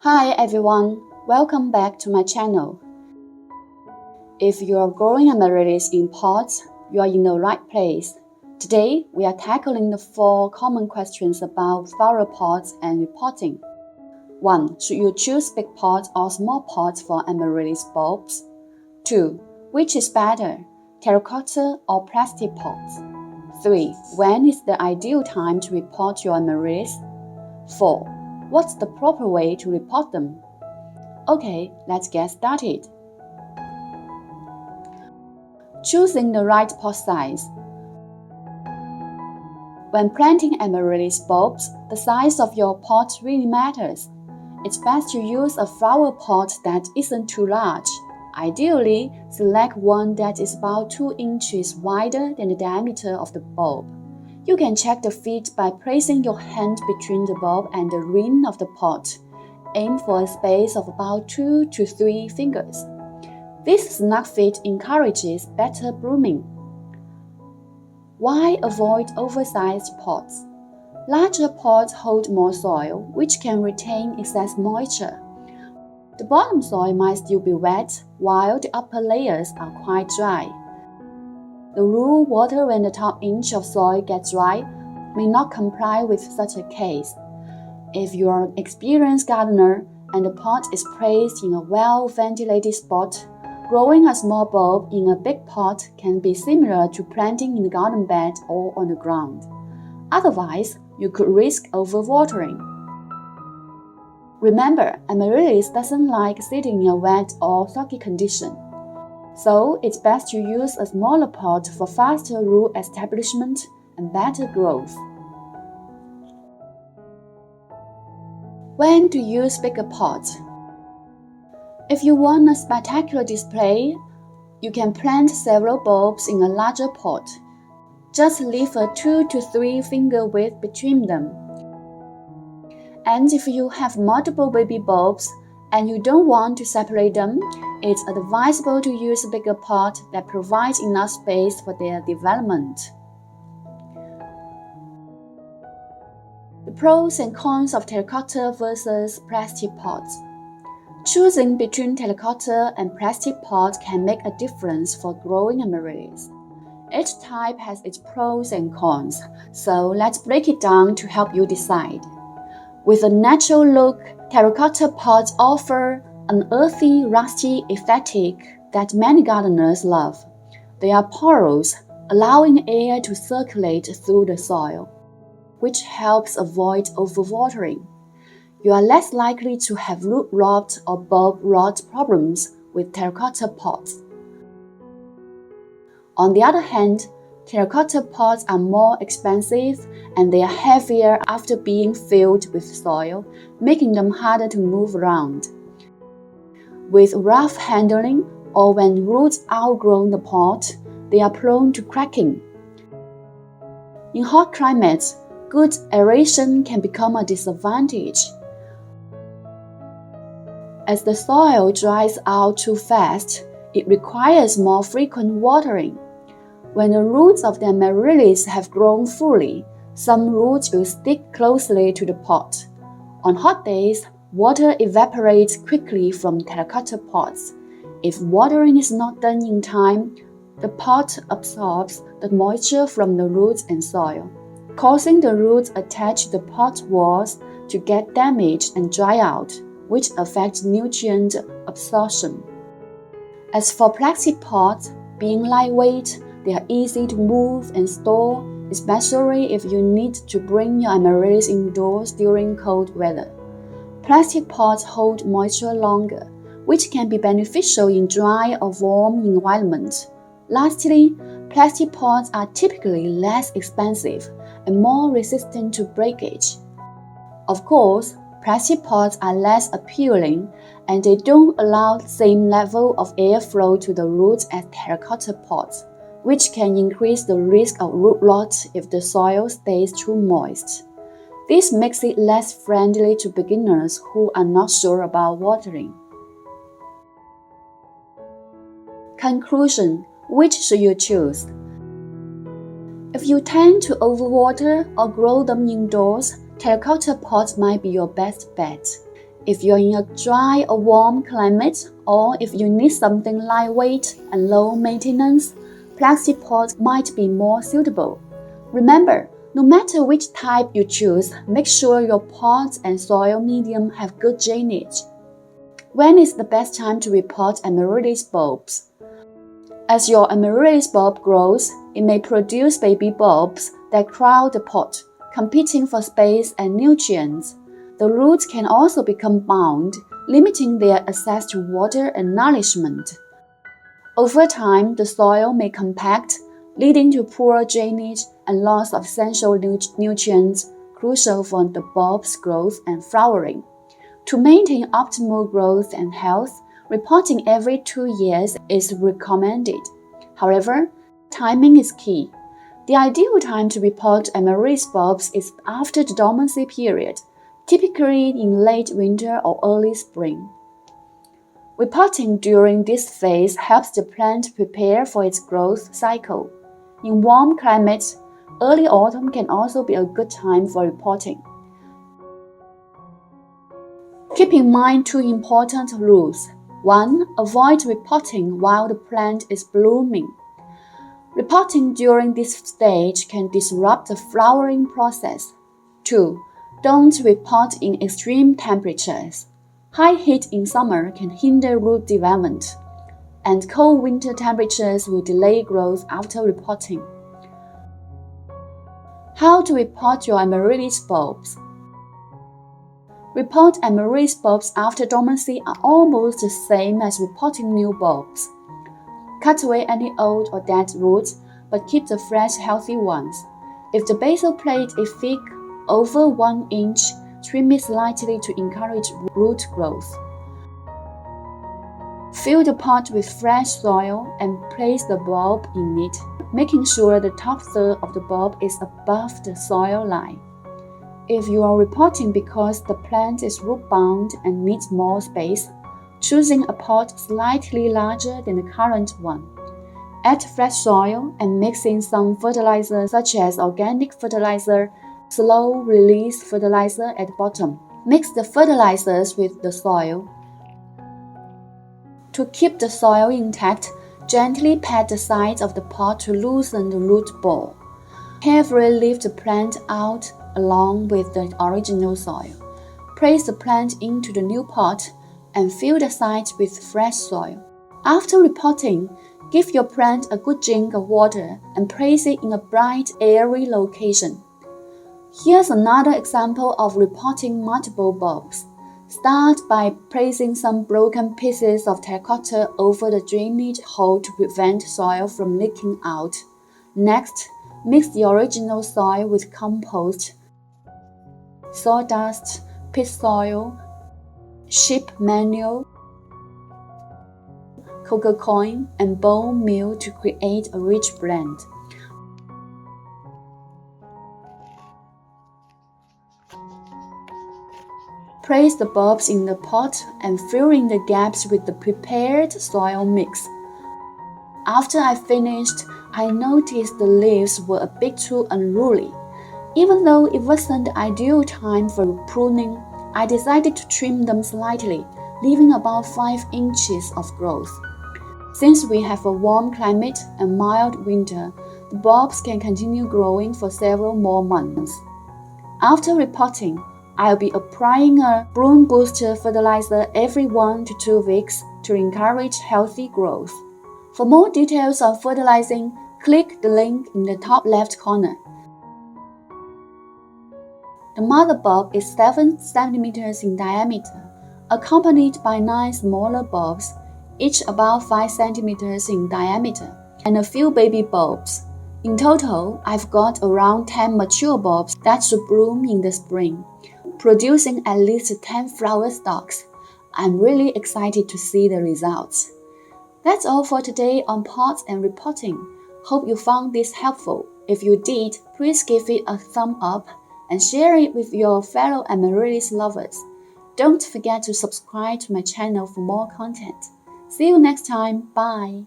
Hi everyone, welcome back to my channel. If you are growing amaryllis in pots, you are in the right place. Today, we are tackling the 4 common questions about flower pots and repotting. 1. Should you choose big pots or small pots for amaryllis bulbs? 2. Which is better, terracotta or plastic pots? 3. When is the ideal time to repot your amaryllis? 4. What's the proper way to repot them? Okay, let's get started. Choosing the right pot size. When planting amaryllis bulbs, the size of your pot really matters. It's best to use a flower pot that isn't too large. Ideally, select one that is about 2 inches wider than the diameter of the bulb. You can check the fit by placing your hand between the bulb and the rim of the pot. Aim for a space of about 2 to 3 fingers. This snug fit encourages better blooming. Why avoid oversized pots? Larger pots hold more soil, which can retain excess moisture. The bottom soil might still be wet, while the upper layers are quite dry. The rule water when the top inch of soil gets dry may not comply with such a case. If you are an experienced gardener and the pot is placed in a well-ventilated spot, growing a small bulb in a big pot can be similar to planting in the garden bed or on the ground. Otherwise, you could risk overwatering. Remember, amaryllis doesn't like sitting in a wet or soggy condition. So, it's best to use a smaller pot for faster root establishment and better growth. When to use bigger pots? If you want a spectacular display, you can plant several bulbs in a larger pot. Just leave a 2 to 3 finger width between them. And if you have multiple baby bulbs and you don't want to separate them, it's advisable to use a bigger pot that provides enough space for their development. The pros and cons of terracotta versus plastic pots. Choosing between terracotta and plastic pots can make a difference for growing amaryllis. Each type has its pros and cons, so let's break it down to help you decide. With a natural look, terracotta pots offer an earthy, rusty aesthetic that many gardeners love. They are porous, allowing air to circulate through the soil, which helps avoid overwatering. You are less likely to have root rot or bulb rot problems with terracotta pots. On the other hand, terracotta pots are more expensive and they are heavier after being filled with soil, making them harder to move around. With rough handling or when roots outgrow the pot, they are prone to cracking. In hot climates, good aeration can become a disadvantage. As the soil dries out too fast, it requires more frequent watering. When the roots of the amaryllis have grown fully, some roots will stick closely to the pot. On hot days, water evaporates quickly from terracotta pots. If watering is not done in time, the pot absorbs the moisture from the roots and soil, causing the roots attached to the pot walls to get damaged and dry out, which affects nutrient absorption. As for plastic pots, being lightweight, they are easy to move and store, especially if you need to bring your amaryllis indoors during cold weather. Plastic pots hold moisture longer, which can be beneficial in dry or warm environments. Lastly, plastic pots are typically less expensive and more resistant to breakage. Of course, plastic pots are less appealing and they don't allow the same level of airflow to the roots as terracotta pots, which can increase the risk of root rot if the soil stays too moist. This makes it less friendly to beginners who are not sure about watering. Conclusion: which should you choose? If you tend to overwater or grow them indoors, terracotta pots might be your best bet. If you're in a dry or warm climate, or if you need something lightweight and low maintenance, plastic pots might be more suitable. Remember, no matter which type you choose, make sure your pots and soil medium have good drainage. When is the best time to repot amaryllis bulbs? As your amaryllis bulb grows, it may produce baby bulbs that crowd the pot, competing for space and nutrients. The roots can also become bound, limiting their access to water and nourishment. Over time, the soil may compact, leading to poor drainage and loss of essential nutrients crucial for the bulb's growth and flowering. To maintain optimal growth and health, repotting every 2 years is recommended. However, timing is key. The ideal time to repot amaryllis bulbs is after the dormancy period, typically in late winter or early spring. Repotting during this phase helps the plant prepare for its growth cycle. In warm climates, early autumn can also be a good time for repotting. Keep in mind 2 important rules. 1. Avoid repotting while the plant is blooming. Repotting during this stage can disrupt the flowering process. 2. Don't repot in extreme temperatures. High heat in summer can hinder root development, and cold winter temperatures will delay growth after repotting. How to repot your amaryllis bulbs? Repot amaryllis bulbs after dormancy are almost the same as repotting new bulbs. Cut away any old or dead roots, but keep the fresh, healthy ones. If the basal plate is thick, over 1 inch, trim it slightly to encourage root growth. Fill the pot with fresh soil and place the bulb in it, making sure the top third of the bulb is above the soil line. If you are repotting because the plant is root-bound and needs more space, choosing a pot slightly larger than the current one. Add fresh soil and mix in some fertilizer such as organic fertilizer, slow-release fertilizer at the bottom. Mix the fertilizers with the soil. To keep the soil intact, gently pat the sides of the pot to loosen the root ball. Carefully lift the plant out along with the original soil. Place the plant into the new pot and fill the sides with fresh soil. After repotting, give your plant a good drink of water and place it in a bright, airy location. Here's another example of repotting multiple bulbs. Start by placing some broken pieces of terra cotta over the drainage hole to prevent soil from leaking out. Next, mix the original soil with compost, sawdust, pit soil, sheep manure, cocoa coir, and bone meal to create a rich blend. Place the bulbs in the pot and fill in the gaps with the prepared soil mix. After I finished, I noticed the leaves were a bit too unruly. Even though it wasn't the ideal time for pruning, I decided to trim them slightly, leaving about 5 inches of growth. Since we have a warm climate and mild winter, the bulbs can continue growing for several more months. After repotting, I'll be applying a bloom booster fertilizer every 1 to 2 weeks to encourage healthy growth. For more details on fertilizing, click the link in the top left corner. The mother bulb is 7 cm in diameter, accompanied by 9 smaller bulbs, each about 5 cm in diameter, and a few baby bulbs. In total, I've got around 10 mature bulbs that should bloom in the spring, producing at least 10 flower stalks. I'm really excited to see the results. That's all for today on pots and repotting. Hope you found this helpful. If you did, please give it a thumb up and share it with your fellow amaryllis lovers. Don't forget to subscribe to my channel for more content. See you next time. Bye.